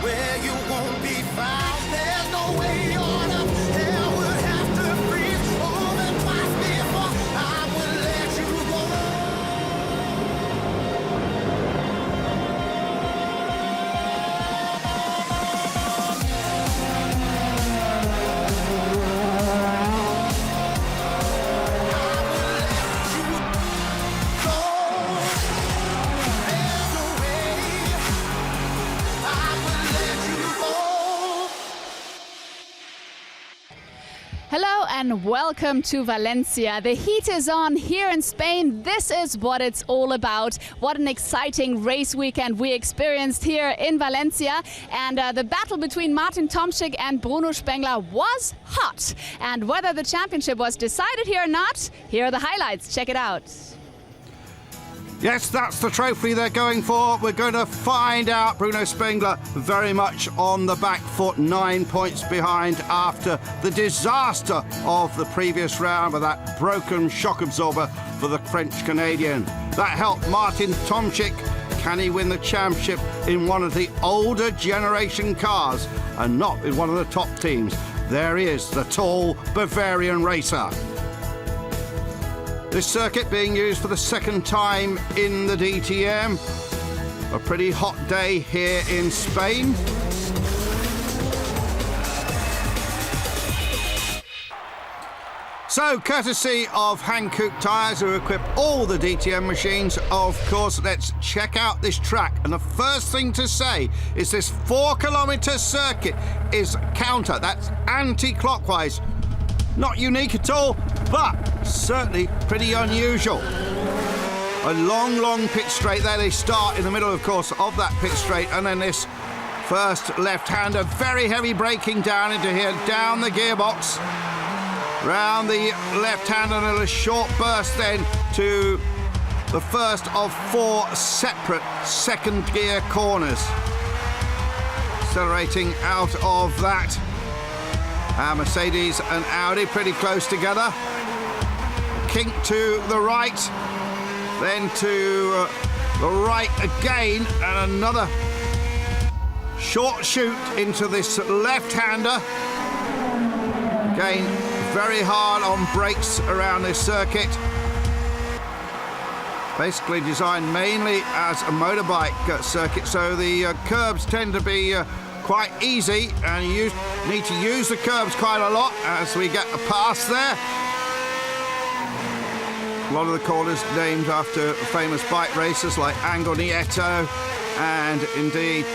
where you won't be found. There's no way on up. Hell would have to freeze over twice before I would let you go. Hello and welcome to Valencia. The heat is on here in Spain. This is what it's all about. What an exciting race weekend we experienced here in Valencia. And the battle between Martin Tomczyk and Bruno Spengler was hot. And whether the championship was decided here or not, here are the highlights. Check it out. Yes, that's the trophy they're going for. We're going to find out. Bruno Spengler very much on the back foot, 9 points behind after the disaster of the previous round with that broken shock absorber for the French-Canadian. That helped Martin Tomczyk. Can he win the championship in one of the older generation cars and not in one of the top teams? There he is, the tall Bavarian racer. This circuit being used for the second time in the DTM. A pretty hot day here in Spain. So, courtesy of Hankook tyres, who equip all the DTM machines, of course, let's check out this track. And the first thing to say is this 4-kilometre circuit is counter. That's anti-clockwise. Not unique at all, but certainly pretty unusual. A long pit straight there. They start in the middle, of course, of that pit straight, and then this first left-hander, very heavy braking down into here, down the gearbox, round the left-hander, and a short burst then to the first of 4 separate second gear corners. Accelerating out of that. Mercedes and Audi pretty close together. Kink to the right, then to the right again, and another short shoot into this left-hander. Again, very hard on brakes around this circuit. Basically designed mainly as a motorbike circuit, so the curbs tend to be quite easy, and you need to use the curbs quite a lot as we get a pass there. A lot of the corners named after famous bike racers like Angel Nieto and indeed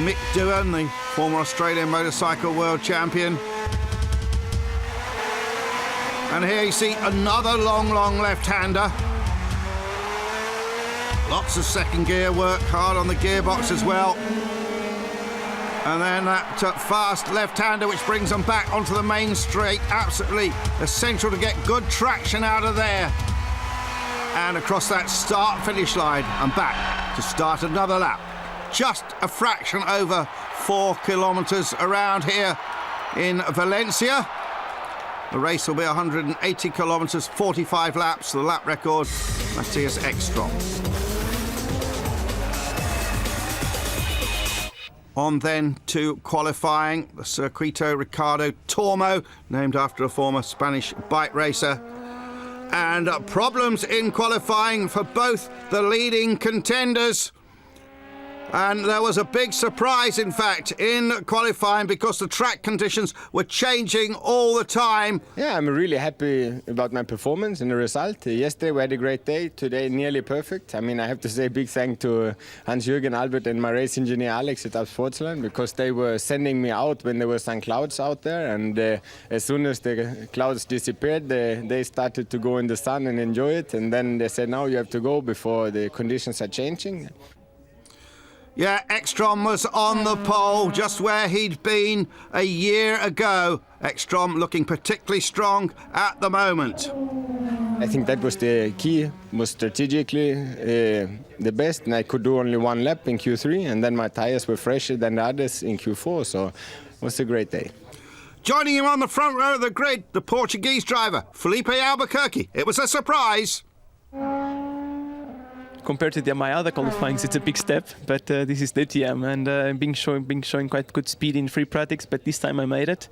Mick Doohan, the former Australian motorcycle world champion. And here you see another long left-hander. Lots of second gear work, hard on the gearbox as well. And then that fast left-hander which brings them back onto the main straight. Absolutely essential to get good traction out of there. And across that start-finish line and back to start another lap. Just a fraction over 4 kilometres around here in Valencia. The race will be 180 kilometres, 45 laps. The lap record, Matthias Ekstrom. On then to qualifying, the Circuito Ricardo Tormo, named after a former Spanish bike racer. And problems in qualifying for both the leading contenders. And there was a big surprise, in fact, in qualifying because the track conditions were changing all the time. Yeah, I'm really happy about my performance and the result. Yesterday we had a great day, today nearly perfect. I mean, I have to say a big thank to Hans-Jürgen Albert and my race engineer Alex at Sportsland, because they were sending me out when there were some clouds out there, and as soon as the clouds disappeared, they started to go in the sun and enjoy it, and then they said, now you have to go before the conditions are changing. Yeah, Ekstrom was on the pole, just where he'd been a year ago. Ekstrom looking particularly strong at the moment. I think that was the key, was strategically the best, and I could do only one lap in Q3, and then my tires were fresher than the others in Q4, so it was a great day. Joining him on the front row of the grid, the Portuguese driver, Felipe Albuquerque. It was a surprise. compared to my other qualifyings, it's a big step. But this is DTM, and being showing quite good speed in free practice. But this time I made it.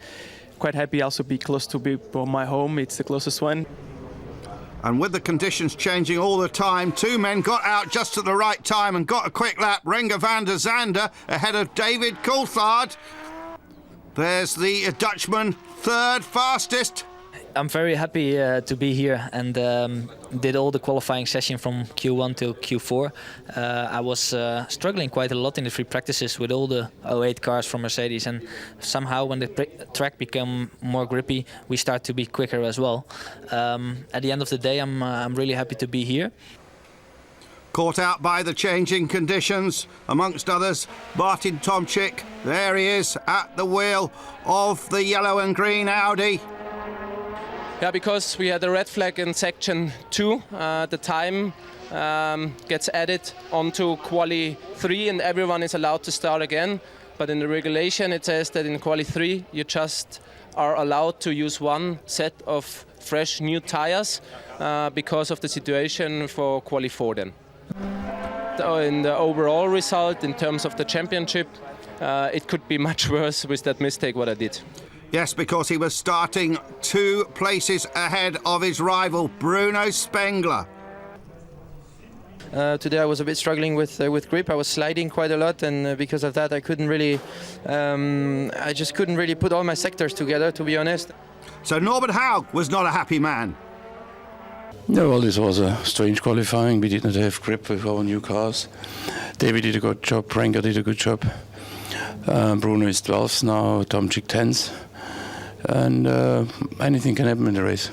Quite happy also be close to my home. It's the closest one. And with the conditions changing all the time, two men got out just at the right time and got a quick lap. Renger van der Zande ahead of David Coulthard. There's the Dutchman, third fastest. I'm very happy to be here and did all the qualifying session from Q1 till Q4. I was struggling quite a lot in the free practices with all the 08 cars from Mercedes, and somehow when the track became more grippy, we start to be quicker as well. At the end of the day, I'm really happy to be here. Caught out by the changing conditions, amongst others, Martin Tomczyk. There he is at the wheel of the yellow and green Audi. Yeah, because we had a red flag in section 2, the time gets added onto quali 3 and everyone is allowed to start again. But in the regulation it says that in quali 3 you just are allowed to use one set of fresh new tires because of the situation for quali 4 then. So in the overall result, in terms of the championship, it could be much worse with that mistake what I did. Yes, because he was starting 2 places ahead of his rival, Bruno Spengler. Today I was a bit struggling with grip. I was sliding quite a lot, and because of that I couldn't really, I just couldn't really put all my sectors together, to be honest. So Norbert Haug was not a happy man. No, well, this was a strange qualifying. We did not have grip with our new cars. David did a good job, Renger did a good job. Bruno is 12th now, Tomczyk 10th. And anything can happen in the race.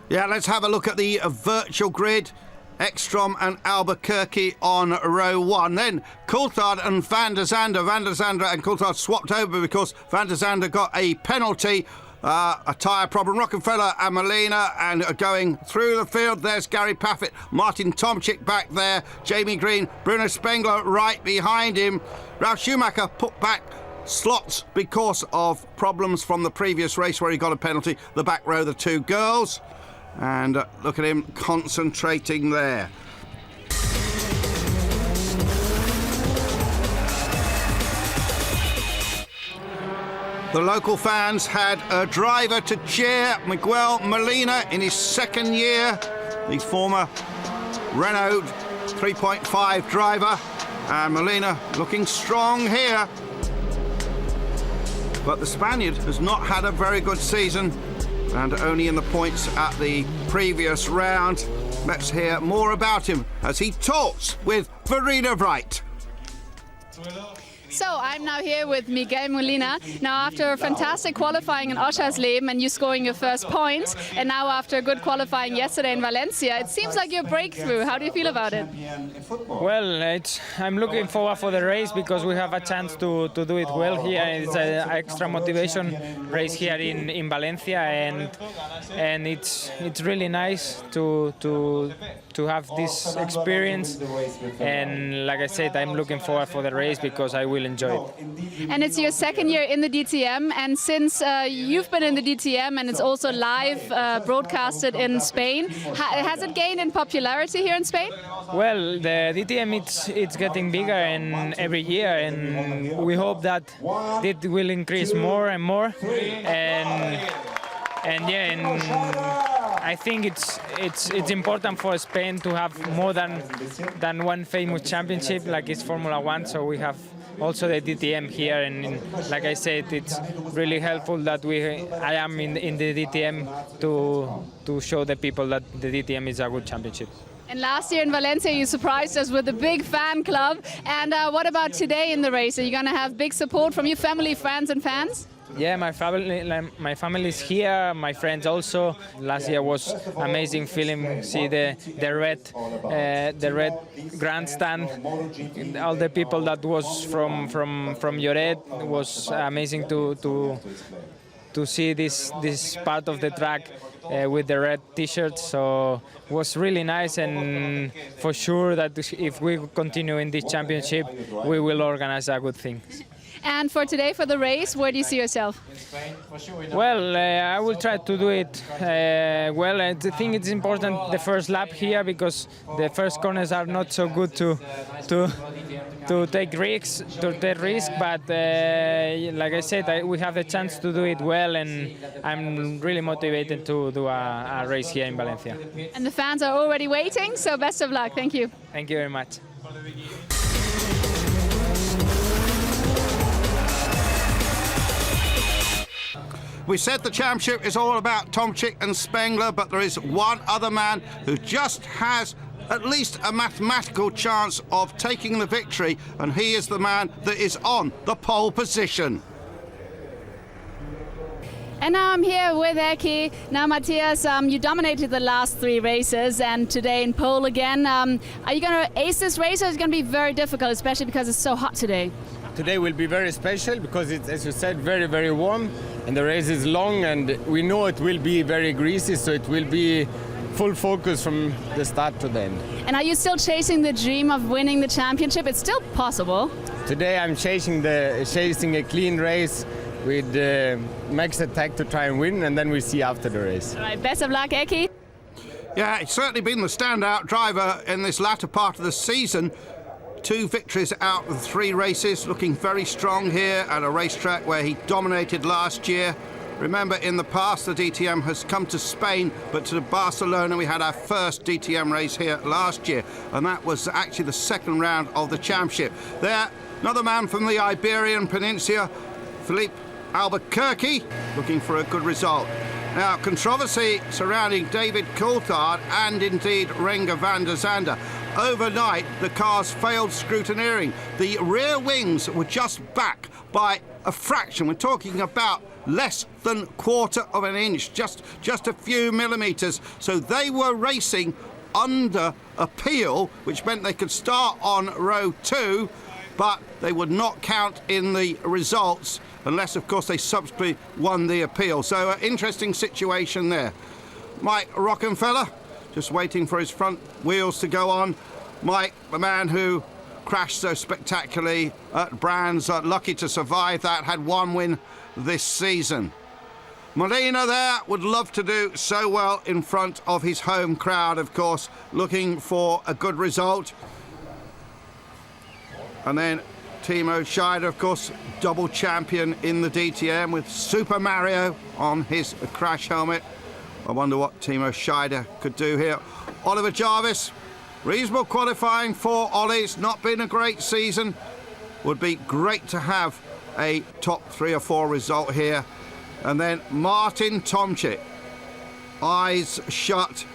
Yeah, let's have a look at the virtual grid. Ekstrom and Albuquerque on row 1. Then Coulthard and Van der Zande. Van der Zande and Coulthard swapped over because Van der Zande got a penalty. A tyre problem. Rockefeller and Molina, and going through the field, there's Gary Paffett, Martin Tomczyk back there, Jamie Green, Bruno Spengler right behind him. Ralf Schumacher put back slots because of problems from the previous race where he got a penalty. The back row, the 2 girls, and look at him concentrating there. The local fans had a driver to cheer, Miguel Molina, in his 2nd year, the former Renault 3.5 driver, and Molina looking strong here. But the Spaniard has not had a very good season and only in the points at the previous round. Let's hear more about him as he talks with Verena Wright. So I'm now here with Miguel Molina. Now after a fantastic qualifying in Oschersleben and you scoring your first points, and now after a good qualifying yesterday in Valencia, it seems like your breakthrough. How do you feel about it? Well, I'm looking forward for the race because we have a chance to do it well here. It's an extra motivation race here in Valencia, and it's really nice to have this experience. And like I said, I'm looking forward for the race because I will enjoy it. And it's your 2nd year in the DTM, and since you've been in the DTM and it's also live broadcasted in Spain, has it gained in popularity here in Spain? Well, the DTM it's getting bigger and every year, and we hope that it will increase more and more. And I think it's important for Spain to have more than one famous championship like it's Formula 1. So we have also the DTM here, and like I said, it's really helpful that I am in the DTM to show the people that the DTM is a good championship. And last year in Valencia, you surprised us with a big fan club. And what about today in the race? Are you going to have big support from your family, friends, and fans? Yeah, my family is here. My friends also. Last year was amazing feeling. See the red grandstand. All the people that was from Lloret. It was amazing to see this part of the track with the red T-shirt. So it was really nice, and for sure that if we continue in this championship, we will organize a good thing. And for today, for the race, where do you see yourself? Well, I will try to do it well. I think it's important the first lap here because the first corners are not so good to take risks. But like I said, we have the chance to do it well, and I'm really motivated to do a race here in Valencia. And the fans are already waiting, so best of luck. Thank you. Thank you very much. We said the championship is all about Tomczyk and Spengler, but there is one other man who just has at least a mathematical chance of taking the victory, and he is the man that is on the pole position. And now I'm here with Eki. Now, Matthias, you dominated the last 3 races, and today in pole again. Are you going to ace this race, or is it going to be very difficult, especially because it's so hot today? Today will be very special because it's, as you said, very, very warm, and the race is long, and we know it will be very greasy, so it will be full focus from the start to the end. And are you still chasing the dream of winning the championship? It's still possible. Today I'm chasing a clean race with max attack to try and win, and then we see after the race. All right, best of luck, Eki. Yeah, it's certainly been the standout driver in this latter part of the season. 2 victories out of 3 races, looking very strong here at a racetrack where he dominated last year. Remember, in the past, the DTM has come to Spain, but to Barcelona we had our first DTM race here last year, and that was actually the 2nd round of the championship. There, another man from the Iberian Peninsula, Filipe Albuquerque, looking for a good result. Now, controversy surrounding David Coulthard and indeed Renger van der Zande. Overnight, the cars failed scrutineering. The rear wings were just back by a fraction. We're talking about less than 1/4 of an inch, just a few millimetres. So they were racing under appeal, which meant they could start on row 2, but they would not count in the results unless, of course, they subsequently won the appeal. So an interesting situation there. Mike Rockenfeller, just waiting for his front wheels to go on. Mike, the man who crashed so spectacularly at Brands, lucky to survive that, had 1 win this season. Molina there would love to do so well in front of his home crowd, of course, looking for a good result. And then Timo Scheider, of course, double champion in the DTM with Super Mario on his crash helmet. I wonder what Timo Scheider could do here. Oliver Jarvis, reasonable qualifying for Ollie. It's not been a great season. Would be great to have a top 3 or 4 result here. And then Martin Tomczyk, eyes shut,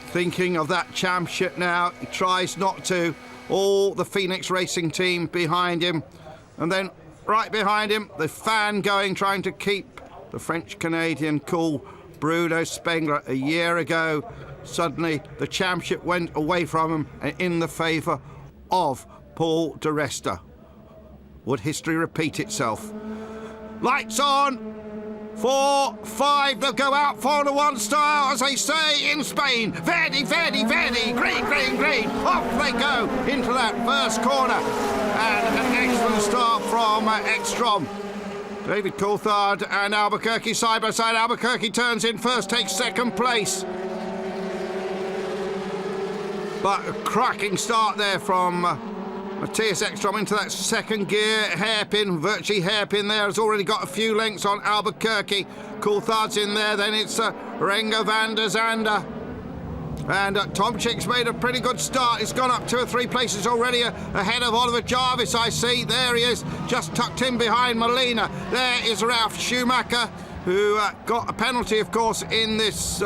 thinking of that championship now. He tries not to. All the Phoenix Racing team behind him. And then right behind him, the fan going, trying to keep the French-Canadian cool. Bruno Spengler a year ago. Suddenly the championship went away from him and in the favour of Paul de Resta. Would history repeat itself? Lights on! 4, 5, they'll go out 4-1 style, as they say in Spain. Verdi, Verdi, Verdi, green, green, green. Off they go into that first corner. And an excellent start from Ekstrom. David Coulthard and Albuquerque side by side. Albuquerque turns in first, takes 2nd place. But a cracking start there from Matthias Ekstrom into that 2nd gear. Hairpin, virtually hairpin there. Has already got a few lengths on Albuquerque. Coulthard's in there. Then it's Renger van der Zande. And Tomczyk's made a pretty good start. He's gone up 2 or 3 places already ahead of Oliver Jarvis, I see. There he is, just tucked in behind Molina. There is Ralf Schumacher, who got a penalty, of course, in this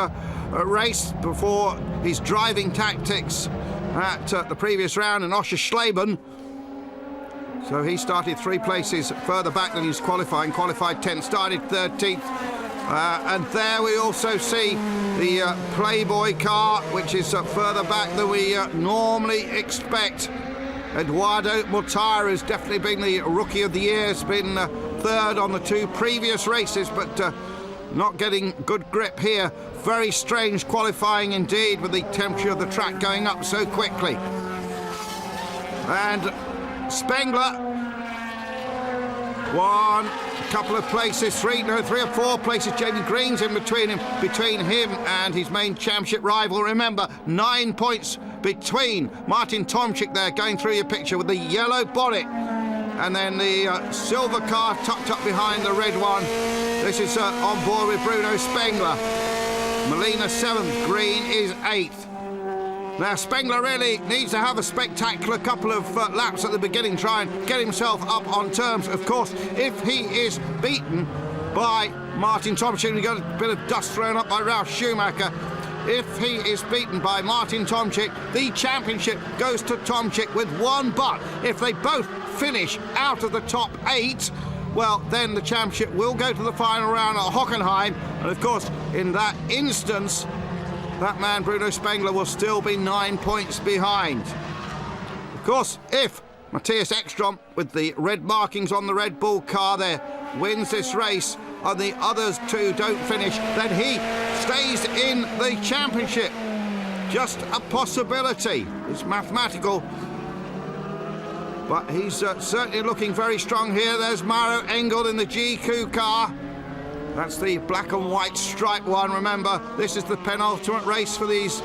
race before his driving tactics at the previous round, and Osher Schleben. So he started 3 places further back than he's qualifying. Qualified 10th, started 13th. And there we also see the Playboy car, which is further back than we normally expect. Eduardo Mortara has definitely been the Rookie of the Year. Has been 3rd on the 2 previous races, but not getting good grip here. Very strange qualifying indeed, with the temperature of the track going up so quickly. And Spengler One, couple of places, three or four places. Jamie Green's in between him and his main championship rival. Remember, 9 points between Martin Tomczyk there, going through your picture with the yellow bonnet. And then the silver car tucked up behind the red one. This is on board with Bruno Spengler. Molina 7th, Green is 8th. Now, Spengler really needs to have a spectacular couple of laps at the beginning, try and get himself up on terms. Of course, if he is beaten by Martin Tomczyk, we got a bit of dust thrown up by Ralf Schumacher. If he is beaten by Martin Tomczyk, the championship goes to Tomczyk with one but. If they both finish out of the top 8, well, then the championship will go to the final round at Hockenheim. And of course, in that instance, that man, Bruno Spengler, will still be 9 points behind. Of course, if Matthias Ekstrom, with the red markings on the Red Bull car there, wins this race and the others two don't finish, then he stays in the championship. Just a possibility. It's mathematical. But he's certainly looking very strong here. There's Maro Engel in the GQ car. That's the black and white striped one. Remember, this is the penultimate race for these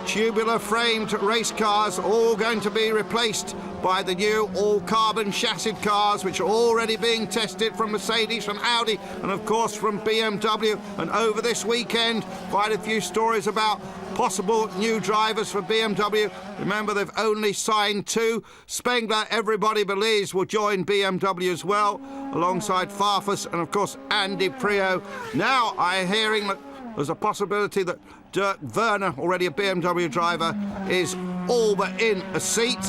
tubular framed race cars, all going to be replaced by the new all-carbon chassis cars, which are already being tested from Mercedes, from Audi, and of course from BMW. And over this weekend, quite a few stories about possible new drivers for BMW. Remember, they've only signed 2. Spengler, everybody believes, will join BMW as well, alongside Farfus and of course Andy Prio. Now I'm hearing that there's a possibility that Dirk Werner, already a BMW driver, is all but in a seat.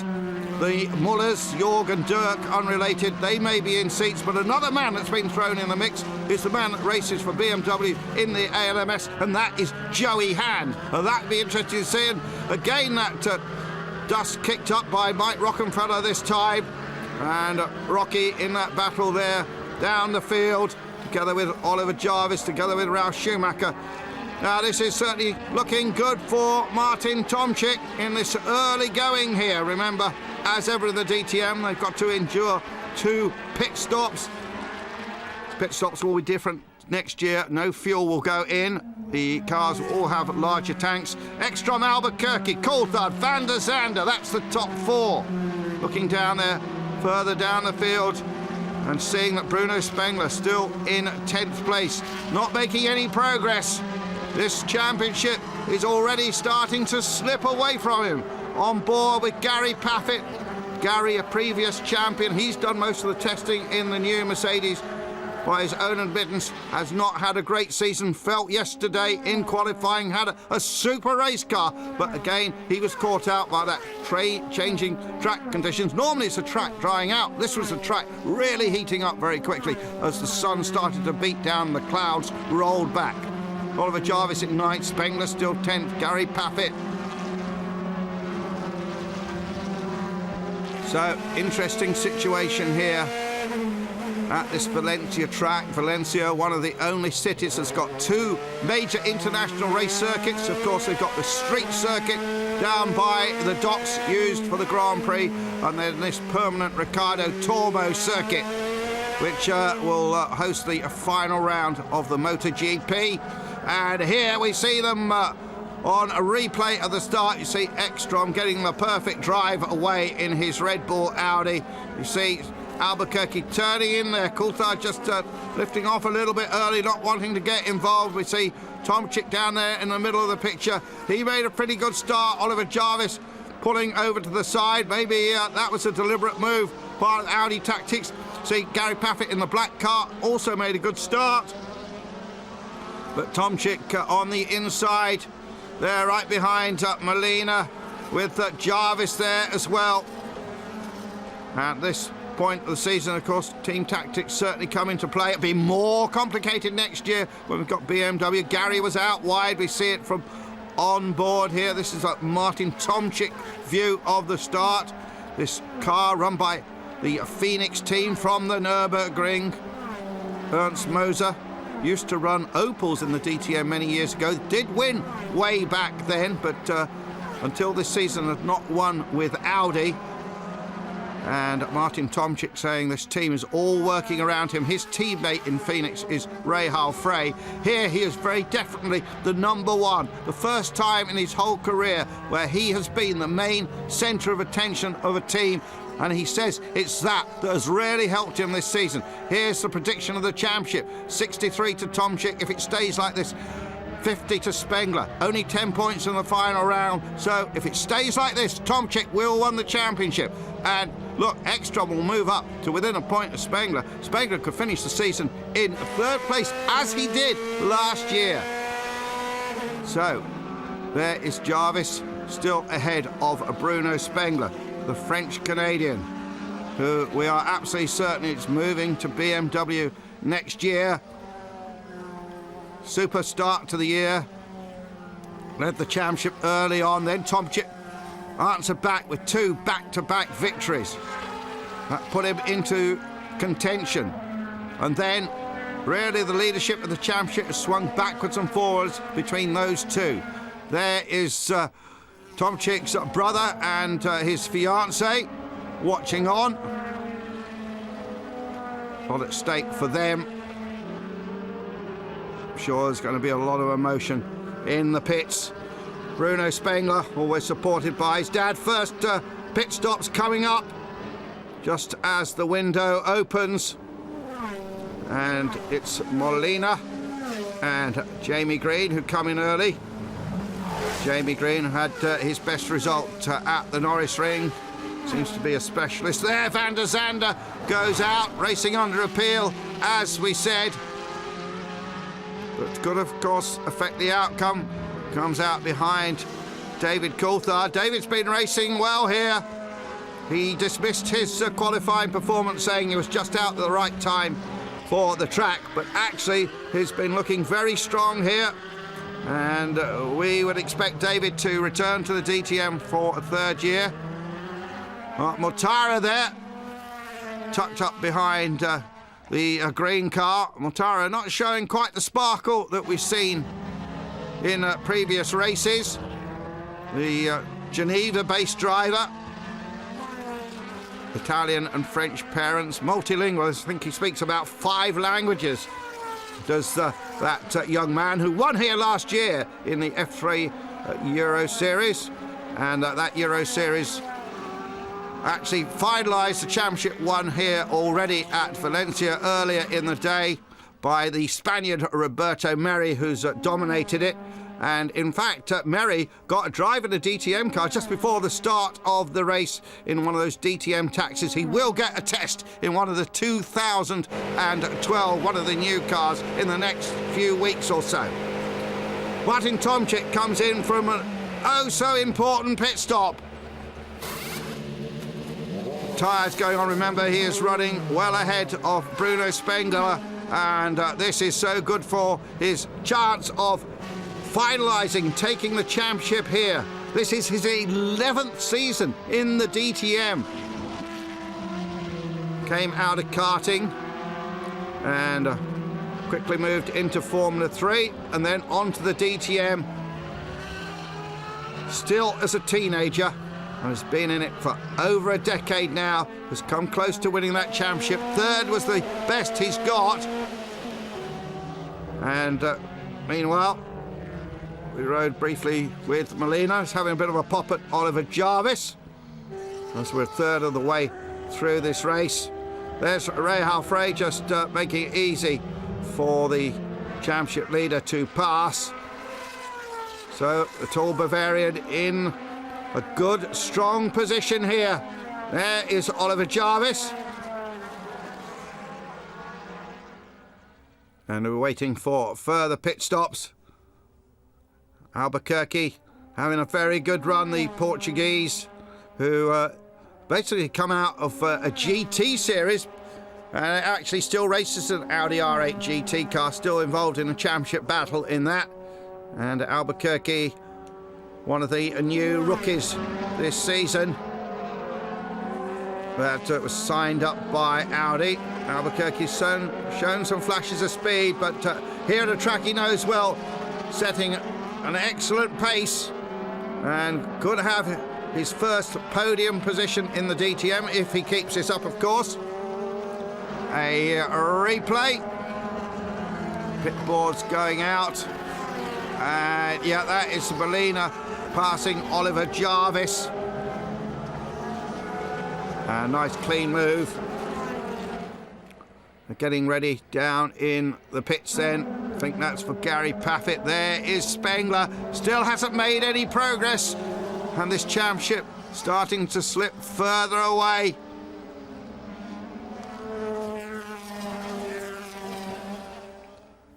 The Mullers, Jorg and Dirk, unrelated, they may be in seats, but another man that's been thrown in the mix is the man that races for BMW in the ALMS, and that is Joey Hand. And that'd be interesting to see. And again, that dust kicked up by Mike Rockenfeller this time, and Rocky in that battle there down the field, together with Oliver Jarvis, together with Ralf Schumacher. Now, this is certainly looking good for Martin Tomczyk in this early going here. Remember, as ever in the DTM, they've got to endure 2 pit stops. Pit stops will be different next year. No fuel will go in. The cars will all have larger tanks. Ekstrom, Albuquerque, Coulthard, Van der Zande. That's the top 4. Looking down there, further down the field, and seeing that Bruno Spengler still in 10th place, not making any progress. This championship is already starting to slip away from him. On board with Gary Paffett. Gary, a previous champion, he's done most of the testing in the new Mercedes. By his own admittance, has not had a great season. Felt yesterday in qualifying, had a super race car, but again, he was caught out by that changing track conditions. Normally it's a track drying out. This was a track really heating up very quickly as the sun started to beat down, the clouds rolled back. Oliver Jarvis in 9th, Spengler still 10th, Gary Paffett. So, interesting situation here at this Valencia track. Valencia, one of the only cities that's got 2 major international race circuits. Of course, they've got the street circuit down by the docks used for the Grand Prix, and then this permanent Ricardo Tormo circuit, which will host the final round of the MotoGP. And here we see them on a replay at the start. You see Ekstrom getting the perfect drive away in his Red Bull Audi. You see Albuquerque turning in there. Coulthard just lifting off a little bit early, not wanting to get involved. We see Tomczyk down there in the middle of the picture. He made a pretty good start. Oliver Jarvis pulling over to the side. Maybe that was a deliberate move, part of Audi tactics. See Gary Paffett in the black car also made a good start. But Tomczyk on the inside there, right behind Molina, with Jarvis there as well. At this point of the season, of course, team tactics certainly come into play. It'll be more complicated next year when we've got BMW. Gary was out wide. We see it from on board here. This is a Martin Tomczyk view of the start. This car run by the Phoenix team from the Nürburgring. Ernst Moser used to run Opels in the DTM many years ago. Did win way back then, but until this season had not won with Audi. And Martin Tomczyk saying this team is all working around him. His teammate in Phoenix is Rahal Frey. Here he is very definitely the number one. The first time in his whole career where he has been the main centre of attention of a team. And he says it's that has really helped him this season. Here's the prediction of the championship. 63 to Tomczyk. If it stays like this, 50 to Spengler. Only 10 points in the final round. So if it stays like this, Tomczyk will win the championship. And look, Ekstrom will move up to within a point of Spengler. Spengler could finish the season in third place, as he did last year. So there is Jarvis still ahead of Bruno Spengler, the French-Canadian, who we are absolutely certain is moving to BMW next year. Super start to the year. Led the championship early on, then Tomczyk answered back with 2 back-to-back victories. That put him into contention. And then, really, the leadership of the championship has swung backwards and forwards between those two. There is Tomczyk's brother and his fiancée watching on. A lot at stake for them. I'm sure there's going to be a lot of emotion in the pits. Bruno Spengler, always supported by his dad. First pit stops coming up just as the window opens. And it's Molina and Jamie Green who come in early. Jamie Green had his best result at the Norris Ring. Seems to be a specialist there. Van der Zande goes out, racing under appeal, as we said. But could, of course, affect the outcome. Comes out behind David Coulthard. David's been racing well here. He dismissed his qualifying performance, saying he was just out at the right time for the track. But actually, he's been looking very strong here. And we would expect David to return to the DTM for a third year. Mortara there, tucked up behind the green car. Mortara not showing quite the sparkle that we've seen in previous races. The Geneva-based driver, Italian and French parents, multilingual. I think he speaks about 5 languages. Does that young man who won here last year in the F3 Euro Series, and that Euro Series actually finalised the championship won here already at Valencia earlier in the day by the Spaniard Roberto Merri, who's dominated it. And in fact, Merri got a drive in a DTM car just before the start of the race in one of those DTM taxis. He will get a test in one of the 2012, one of the new cars, in the next few weeks or so. Martin Tomczyk comes in from an oh-so-important pit stop. Tyres going on. Remember, he is running well ahead of Bruno Spengler, and this is so good for his chance of finalising, taking the championship here. This is his 11th season in the DTM. Came out of karting and quickly moved into Formula 3 and then onto the DTM. Still as a teenager, and has been in it for over a decade now, has come close to winning that championship. Third was the best he's got. And meanwhile, we rode briefly with Molina. He's having a bit of a pop at Oliver Jarvis, as we're a third of the way through this race. There's Rahal Frey just making it easy for the championship leader to pass. So the tall Bavarian in a good, strong position here. There is Oliver Jarvis. And we're waiting for further pit stops. Albuquerque having a very good run, the Portuguese, who basically come out of a GT series and actually still races an Audi R8 GT car, still involved in a championship battle in that. And Albuquerque, one of the new rookies this season, that was signed up by Audi. Albuquerque's shown some flashes of speed, but here at a track he knows well, setting an excellent pace and could have his first podium position in the DTM, if he keeps this up, of course. A replay. Pit boards going out. And yeah, that is Bellina passing Oliver Jarvis. A nice clean move. They're getting ready down in the pits then. I think that's for Gary Paffett. There is Spengler. Still hasn't made any progress. And this championship starting to slip further away.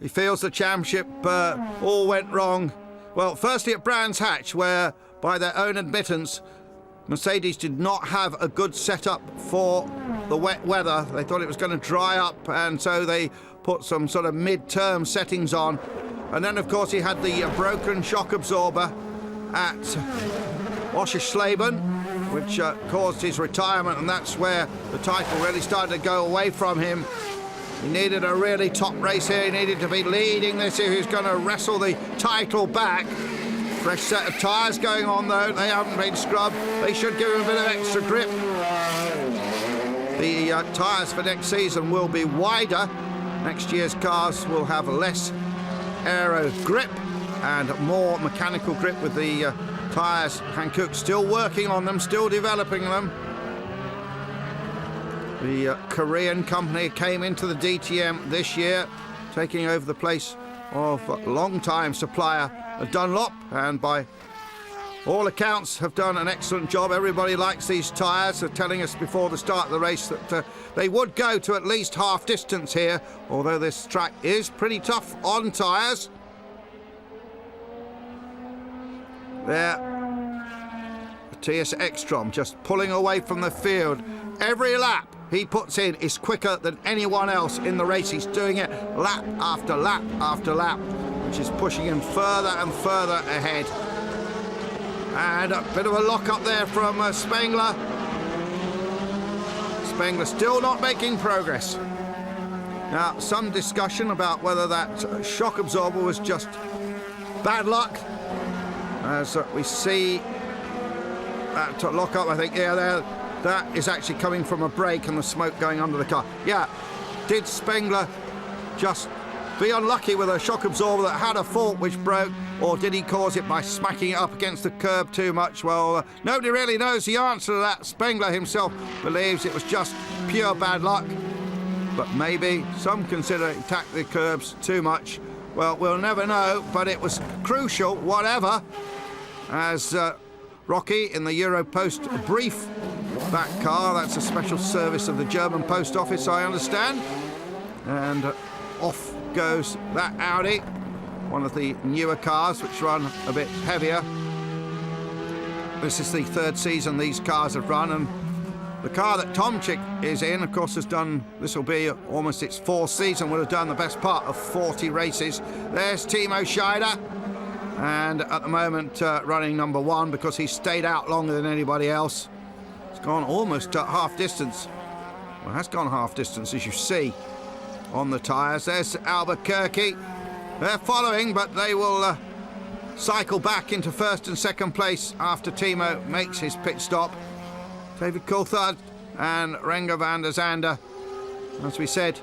He feels the championship all went wrong. Well, firstly at Brands Hatch, where by their own admittance, Mercedes did not have a good setup for the wet weather. They thought it was going to dry up, and so they put some sort of mid-term settings on. And then, of course, he had the broken shock absorber at Oschersleben, which caused his retirement, and that's where the title really started to go away from him. He needed a really top race here. He needed to be leading this if he was going to wrestle the title back. Fresh set of tyres going on, though. They haven't been scrubbed. They should give him a bit of extra grip. The tyres for next season will be wider. Next year's cars will have less aero grip and more mechanical grip with the tyres. Hankook still working on them, still developing them. The Korean company came into the DTM this year, taking over the place of long-time supplier Dunlop, and by all accounts have done an excellent job. Everybody likes these tyres. They're telling us before the start of the race that they would go to at least half distance here, although this track is pretty tough on tyres. There, Matthias Ekstrom just pulling away from the field. Every lap he puts in is quicker than anyone else in the race. He's doing it lap after lap after lap, which is pushing him further and further ahead. And a bit of a lock-up there from Spengler. Spengler still not making progress. Now, some discussion about whether that shock absorber was just bad luck. As we see that lock-up, I think, yeah, there. That is actually coming from a brake and the smoke going under the car. Yeah, did Spengler just be unlucky with a shock absorber that had a fault which broke, or did he cause it by smacking it up against the curb too much? Well, nobody really knows the answer to that. Spengler himself believes it was just pure bad luck, but maybe some consider he tacked the curbs too much. Well, we'll never know, but it was crucial, whatever, as Rocky in the Europost brief that car. That's a special service of the German Post Office, I understand. And off goes that Audi, one of the newer cars which run a bit heavier. This is the third season these cars have run, and the car that Tomczyk is in, of course, has done, this will be almost its fourth season, would have done the best part of 40 races. There's Timo Scheider, and at the moment running number one because he stayed out longer than anybody else. It's gone almost half distance. Well, it has gone half distance, as you see on the tyres. There's Albuquerque. They're following, but they will cycle back into first and second place after Timo makes his pit stop. David Coulthard and Renger van der Zande, as we said,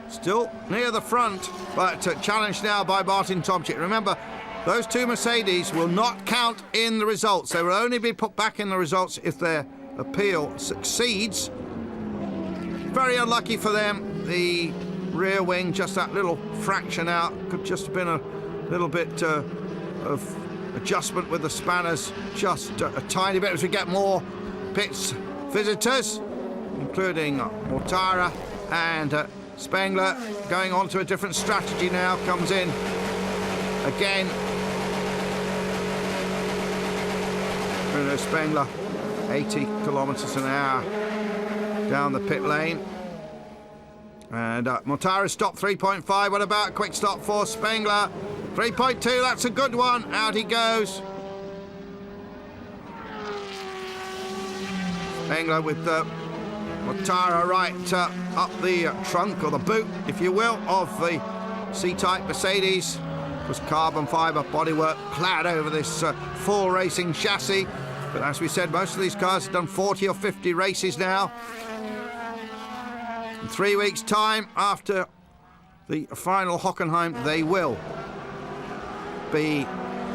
still near the front, but challenged now by Martin Tomczyk. Remember, those two Mercedes will not count in the results. They will only be put back in the results if their appeal succeeds. Very unlucky for them. The rear wing, just that little fraction out. Could just have been a little bit of adjustment with the spanners. Just a tiny bit as we get more pits visitors, including Mortara and Spengler. Going on to a different strategy now. Comes in again. Bruno Spengler, 80 kilometres an hour down the pit lane. And Mortara stopped 3.5. What about a quick stop for Spengler? 3.2, that's a good one. Out he goes. Spengler with Mortara right up the trunk, or the boot, if you will, of the C-Type Mercedes. It was carbon fibre bodywork clad over this full racing chassis. But as we said, most of these cars have done 40 or 50 races now. In 3 weeks' time, after the final Hockenheim, they will be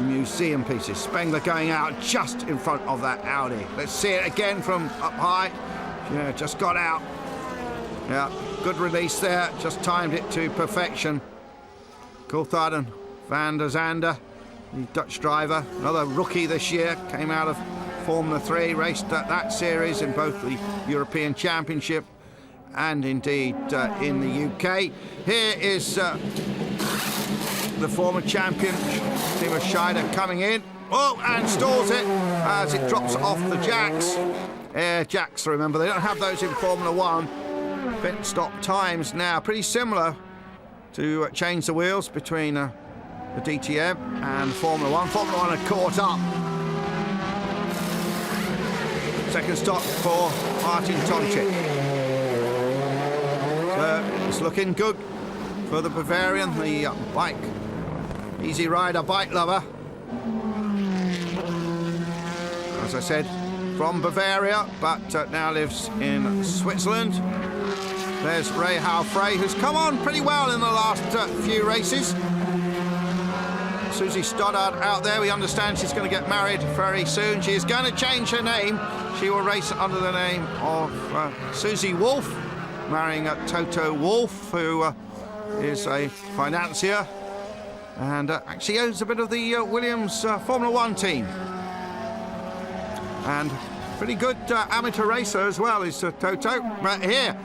museum pieces. Spengler going out just in front of that Audi. Let's see it again from up high. Yeah, just got out. Yeah, good release there. Just timed it to perfection. Coulthard and Van der Zande, the Dutch driver, another rookie this year, came out of Formula 3, raced that series in both the European Championship and indeed in the UK. Here is the former champion, Timo Scheider, coming in. Oh, and stalls it as it drops off the jacks. Air jacks, remember, they don't have those in Formula 1. Pit stop times now pretty similar to change the wheels between the DTM and Formula 1. Formula 1 are caught up. Second stop for Martin Tomczyk. So it's looking good for the Bavarian, the bike, easy rider, bike lover. As I said, from Bavaria, but now lives in Switzerland. There's Rahal Frey, who's come on pretty well in the last few races. Susie Stoddard out there. We understand she's going to get married very soon. She is going to change her name. She will race under the name of Susie Wolff, marrying Toto Wolff, who is a financier and actually owns a bit of the Williams Formula 1 team. And pretty good amateur racer as well is Toto. But here,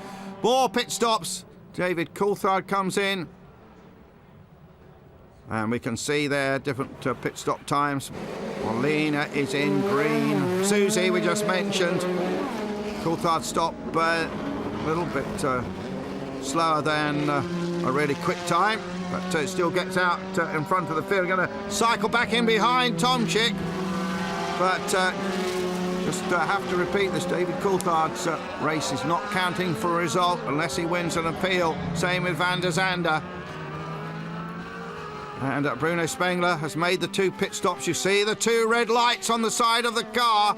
more pit stops. David Coulthard comes in. And we can see there different pit stop times. Molina is in green. Susie, we just mentioned. Coulthard stop a little bit slower than a really quick time, but still gets out in front of the field. Going to cycle back in behind Tomczyk, but just have to repeat this. David Coulthard's race is not counting for a result unless he wins an appeal. Same with Van der Zande. And Bruno Spengler has made the 2 pit stops. You see the 2 red lights on the side of the car.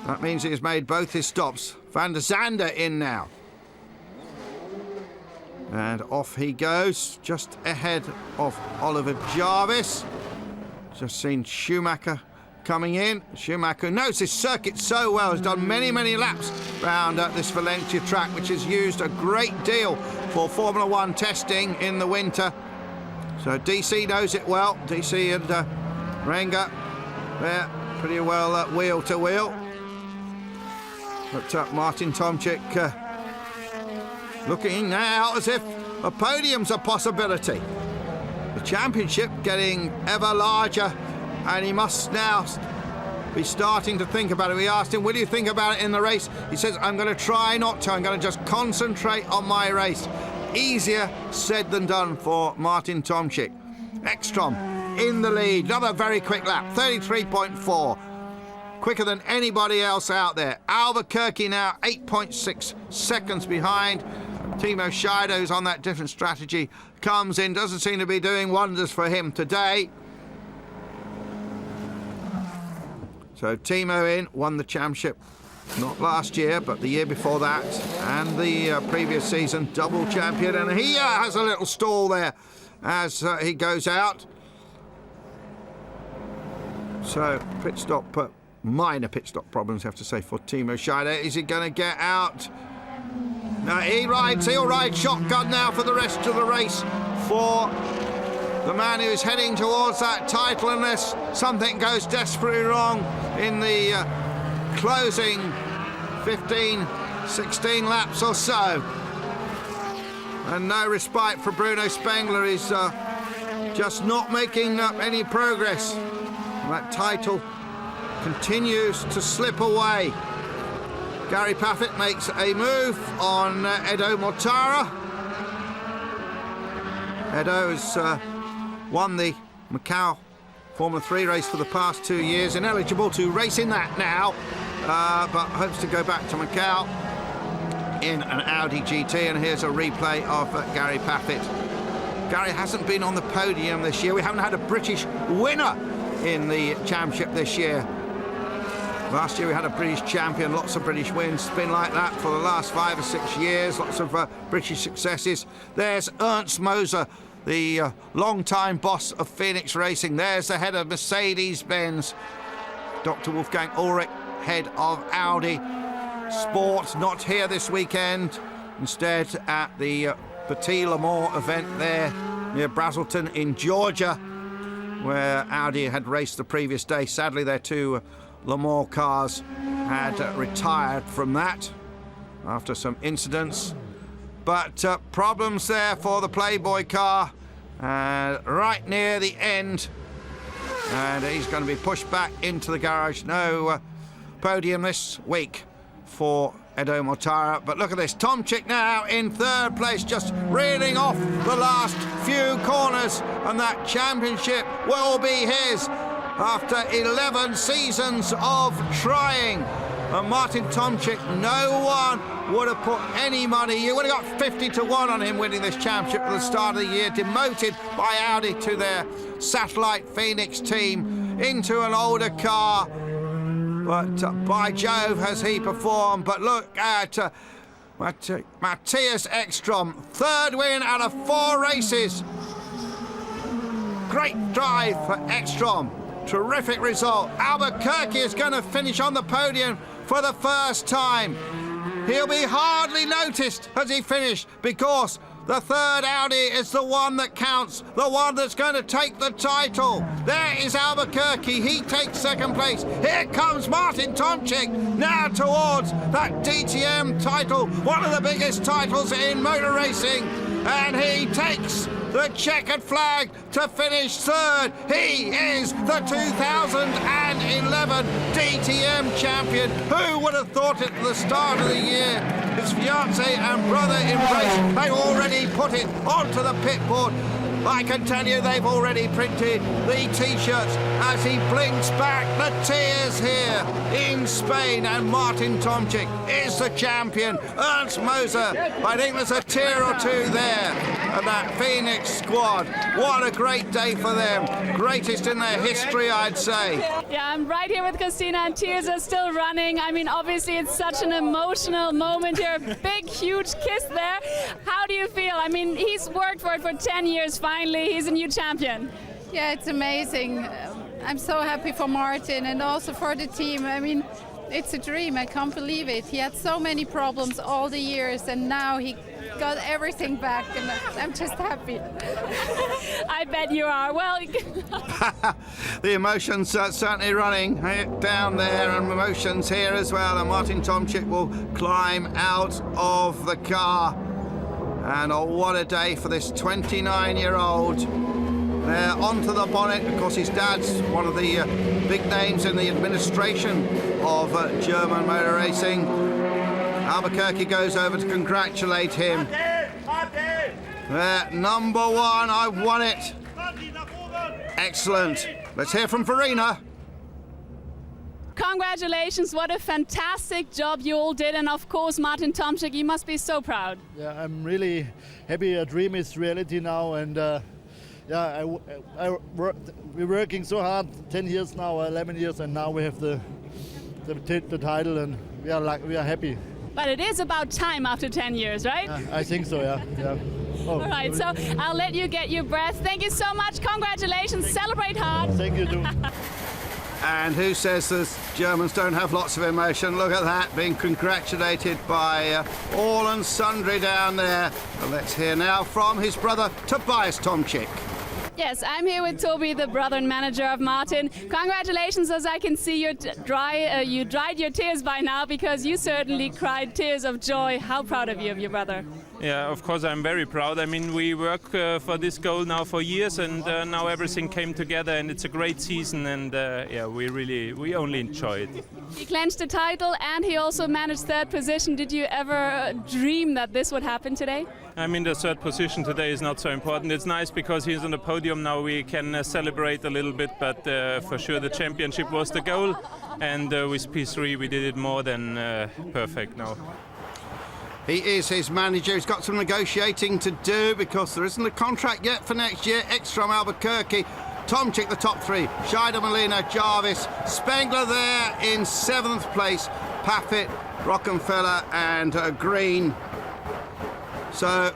That means he has made both his stops. Van der Zande in now. And off he goes, just ahead of Oliver Jarvis. Just seen Schumacher coming in. Schumacher knows this circuit so well, has done many, many laps around this Valencia track, which is used a great deal for Formula 1 testing in the winter. So DC knows it well. DC and Renger there pretty well wheel to wheel. But Martin Tomczyk looking now as if a podium's a possibility. The championship getting ever larger, and he must now be starting to think about it. We asked him, will you think about it in the race? He says, I'm going to try not to. I'm going to just concentrate on my race. Easier said than done for Martin Tomczyk. Ekstrom in the lead. Another very quick lap, 33.4. Quicker than anybody else out there. Albuquerque now 8.6 seconds behind. Timo Scheider, who's on that different strategy, comes in. Doesn't seem to be doing wonders for him today. So Timo in, won the championship. Not last year, but the year before that, and the previous season, double champion. And he has a little stall there as he goes out. So pit stop, minor pit stop problems, I have to say, for Timo Scheider. Is he going to get out? No, he'll ride shotgun now for the rest of the race for the man who is heading towards that title, unless something goes desperately wrong in the closing 15, 16 laps or so. And no respite for Bruno Spengler. He's just not making any progress. That title continues to slip away. Gary Paffett makes a move on Edo Mortara. Edo has won the Macau Formula 3 race for the past 2 years, ineligible to race in that now, but hopes to go back to Macau in an Audi GT. And here's a replay of Gary Paffett. Gary hasn't been on the podium this year. We haven't had a British winner in the championship this year. Last year we had a British champion, lots of British wins. It's been like that for the last 5 or 6 years, lots of British successes. There's Ernst Moser, the long-time boss of Phoenix Racing. There's the head of Mercedes-Benz, Dr. Wolfgang Ulrich, head of Audi. Sport not here this weekend, instead at the Petit Le Mans event there near Brazelton in Georgia, where Audi had raced the previous day. Sadly, their 2 Le Mans cars had retired from that after some incidents. But problems there for the Playboy car right near the end. And he's going to be pushed back into the garage. No podium this week for Edo Mortara. But look at this, Tomczyk now in 3rd place, just reeling off the last few corners, and that championship will be his after 11 seasons of trying. And Martin Tomczyk, no one would have put any money, you would have got 50 to 1 on him winning this championship at the start of the year, demoted by Audi to their satellite Phoenix team into an older car. But by Jove has he performed. But look at Matthias Ekstrom, 3rd win out of 4 races. Great drive for Ekstrom. Terrific result. Albuquerque is going to finish on the podium for the first time. He'll be hardly noticed as he finished, because the 3rd Audi is the one that counts, the one that's going to take the title. There is Albuquerque, he takes 2nd place. Here comes Martin Tomczyk, now towards that DTM title, one of the biggest titles in motor racing. And he takes the checkered flag to finish 3rd. He is the 2011 DTM champion. Who would have thought it at the start of the year? His fiancée and brother embrace. They already put it onto the pit board. I can tell you they've already printed the T-shirts as he blinks back the tears here in Spain. And Martin Tomczyk is the champion. Ernst Moser, I think there's a tear or 2 there. And that Phoenix squad, what a great day for them. Greatest in their history, I'd say. Yeah, I'm right here with Christina, and tears are still running. I mean, obviously it's such an emotional moment here. Big, huge kiss there. How do you feel? I mean, he's worked for it for 10 years. Finally, he's a new champion. Yeah, it's amazing. I'm so happy for Martin and also for the team. I mean, it's a dream. I can't believe it. He had so many problems all the years, and now he got everything back, and I'm just happy. I bet you are. Well, the emotions certainly running down there, and emotions here as well. And Martin Tomczyk will climb out of the car. And oh, what a day for this 29-year-old. There onto the bonnet. Of course, his dad's one of the big names in the administration of German motor racing. Albuquerque goes over to congratulate him. Number 1, I won it. Excellent. Let's hear from Verena. congratulations, what a fantastic job you all did, and of course Martin Tomczyk, you must be so proud. Yeah, I'm really happy. A dream is reality now, and we're working so hard, 10 years now, 11 years, and now we have the title, and we are happy. But it is about time after 10 years, right? I think so, yeah. All right, so I'll let you get your breath. Thank you so much. Congratulations. Celebrate hard. Thank you, too. And who says the Germans don't have lots of emotion? Look at that, being congratulated by all and sundry down there. Well, let's hear now from his brother, Tobias Tomczyk. Yes, I'm here with Toby, the brother and manager of Martin. Congratulations, as I can see you dried your tears by now, because you certainly cried tears of joy. How proud of you of your brother? Yeah, of course I'm very proud. I mean, we work for this goal now for years, and now everything came together, and it's a great season, and we only enjoy it. He clinched the title, and he also managed third position. Did you ever dream that this would happen today? I mean, the third position today is not so important. It's nice because he's on the podium now. We can celebrate a little bit, but for sure the championship was the goal, and with P3 we did it more than perfect now. He is his manager. He's got some negotiating to do because there isn't a contract yet for next year. Ekstrom Albuquerque Tomczyk, the top three. Scheider, Molina, Jarvis. Spengler there in 7th place. Paffett, Rockefeller and Green. So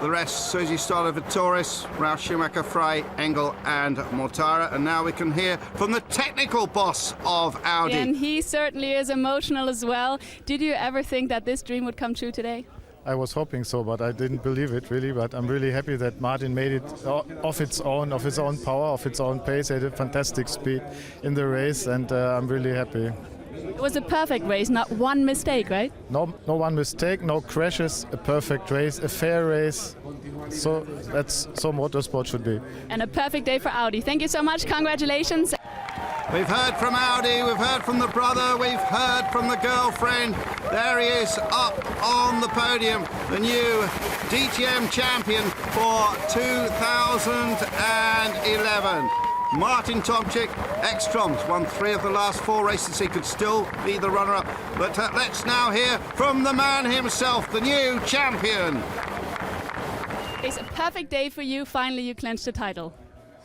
the rest, Susie Stoller, Vittoris, Ralf Schumacher, Frey, Engel and Mortara. And now we can hear from the technical boss of Audi. And he certainly is emotional as well. Did you ever think that this dream would come true today? I was hoping so, but I didn't believe it really. But I'm really happy that Martin made it of his own power, of its own pace. He had a fantastic speed in the race, and I'm really happy. It was a perfect race, not one mistake, right? No one mistake, no crashes, a perfect race, a fair race. So that's so motorsport should be. And a perfect day for Audi. Thank you so much. Congratulations. We've heard from Audi, we've heard from the brother, we've heard from the girlfriend. There he is up on the podium, the new DTM champion for 2011. Martin Tomczyk, ex-Troms, won 3 of the last 4 races. He could still be the runner-up. But let's now hear from the man himself, the new champion. It's a perfect day for you. Finally, you clinched the title.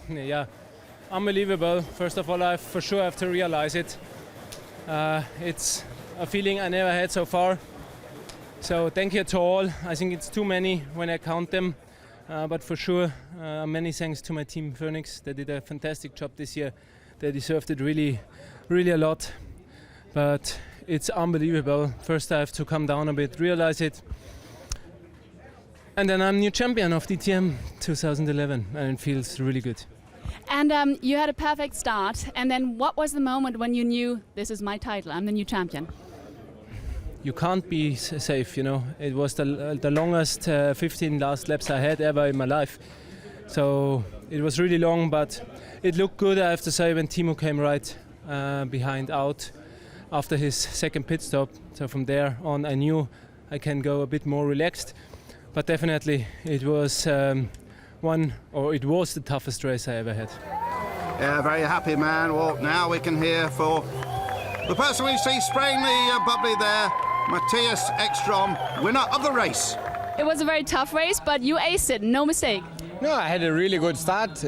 Yeah, unbelievable. First of all, I for sure have to realize it. It's a feeling I never had so far. So thank you to all. I think it's too many when I count them. But for sure, many thanks to my team Phoenix. They did a fantastic job this year. They deserved it really, really a lot. But it's unbelievable. First I have to come down a bit, realize it. And then I'm new champion of DTM 2011 and it feels really good. And you had a perfect start. And then what was the moment when you knew this is my title, I'm the new champion? You can't be safe, you know. It was the longest 15 last laps I had ever in my life. So it was really long, but it looked good, I have to say, when Timo came right behind out after his second pit stop. So from there on, I knew I can go a bit more relaxed. But definitely, it was it was the toughest race I ever had. Yeah, very happy man. Well, now we can hear for the person we see spraying the bubbly there, Matthias Ekstrom, winner of the race. It was a very tough race, but you aced it, no mistake. No, I had a really good start.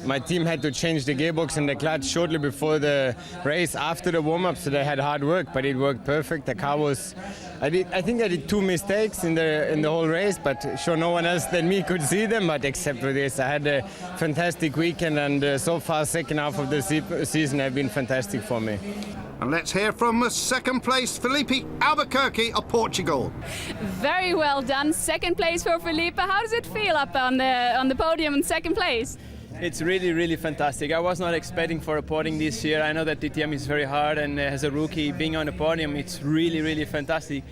My team had to change the gearbox and the clutch shortly before the race after the warm-up, so they had hard work, but it worked perfect. The car was... I think I did 2 mistakes in the whole race, but sure no one else than me could see them, but except for this, I had a fantastic weekend, and so far second half of the season have been fantastic for me. And let's hear from second place, Felipe Albuquerque of Portugal. Very well done. Second place for Felipe. How does it feel up on the podium in second place? It's really, really fantastic. I was not expecting for a podium this year. I know that DTM is very hard, and as a rookie being on the podium, it's really, really fantastic.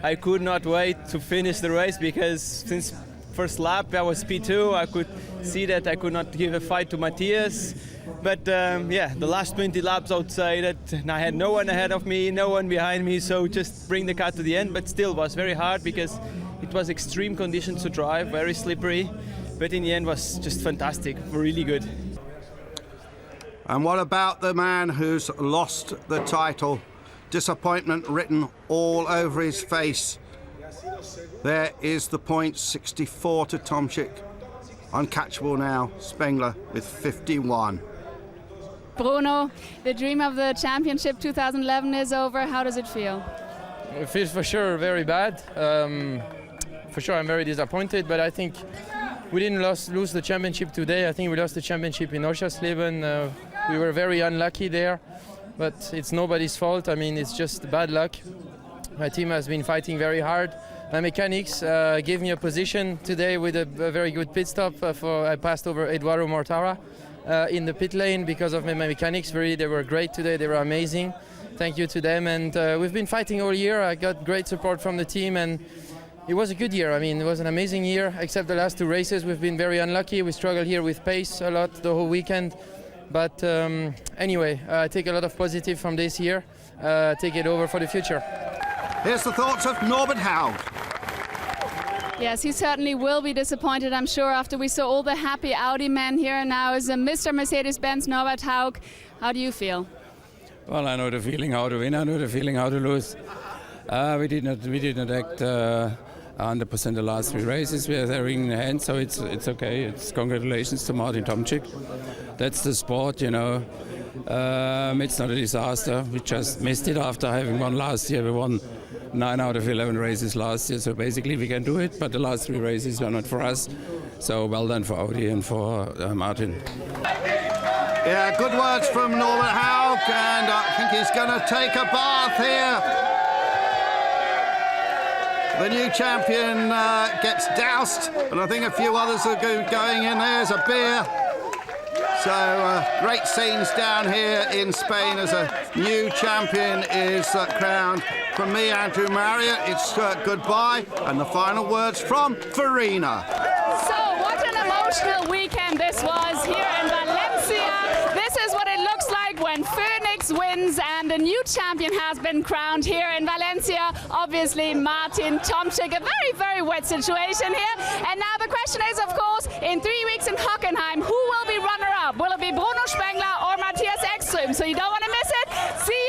I could not wait to finish the race because since first lap I was P2. I could see that I could not give a fight to Matthias. But yeah, the last 20 laps outside it, and I had no one ahead of me, no one behind me, so just bring the car to the end. But still was very hard because it was extreme conditions to drive, very slippery. But in the end was just fantastic, really good. And what about the man who's lost the title? Disappointment written all over his face. There is the point, 64 to Tomczyk. Uncatchable now, Spengler with 51. Bruno, the dream of the championship 2011 is over. How does it feel? It feels for sure very bad. For sure I'm very disappointed, but I think we didn't lose the championship today. I think we lost the championship in Oschersleben. We were very unlucky there, but it's nobody's fault. I mean, it's just bad luck. My team has been fighting very hard. My mechanics gave me a position today with a very good pit stop. I passed over Eduardo Mortara in the pit lane because of my mechanics. Really, they were great today. They were amazing. Thank you to them. And we've been fighting all year. I got great support from the team, and it was a good year. I mean, it was an amazing year, except the last 2 races. We've been very unlucky. We struggled here with pace a lot the whole weekend. But anyway, I take a lot of positive from this year. Take it over for the future. Here's the thoughts of Norbert Haug. Yes, he certainly will be disappointed, I'm sure, after we saw all the happy Audi men here. And now is Mr. Mercedes-Benz Norbert Haug. How do you feel? Well, I know the feeling how to win. I know the feeling how to lose. We did not act 100% the last 3 races. We have everything in the hand, so it's okay. It's congratulations to Martin Tomczyk. That's the sport, you know. It's not a disaster. We just missed it after having won last year. We won 9 out of 11 races last year, so basically we can do it, but the last 3 races were not for us. So well done for Audi and for Martin. Yeah, good words from Norbert Haug, and I think he's going to take a bath here. The new champion gets doused, and I think a few others are going in. There's a beer. So great scenes down here in Spain as a new champion is crowned. From me, Andrew Marriott, it's goodbye, and the final words from Farina. So what an emotional weekend this was here in Valencia. This is what it looks like when Phoenix wins and a new champion has been crowned here in Valencia. Obviously Martin Tomczyk, a very, very wet situation here. And now the question is, of course, in 3 weeks in Hockenheim, who will be runner-up? Will it be Bruno Spengler or Matthias Ekström? So you don't want to miss it. See you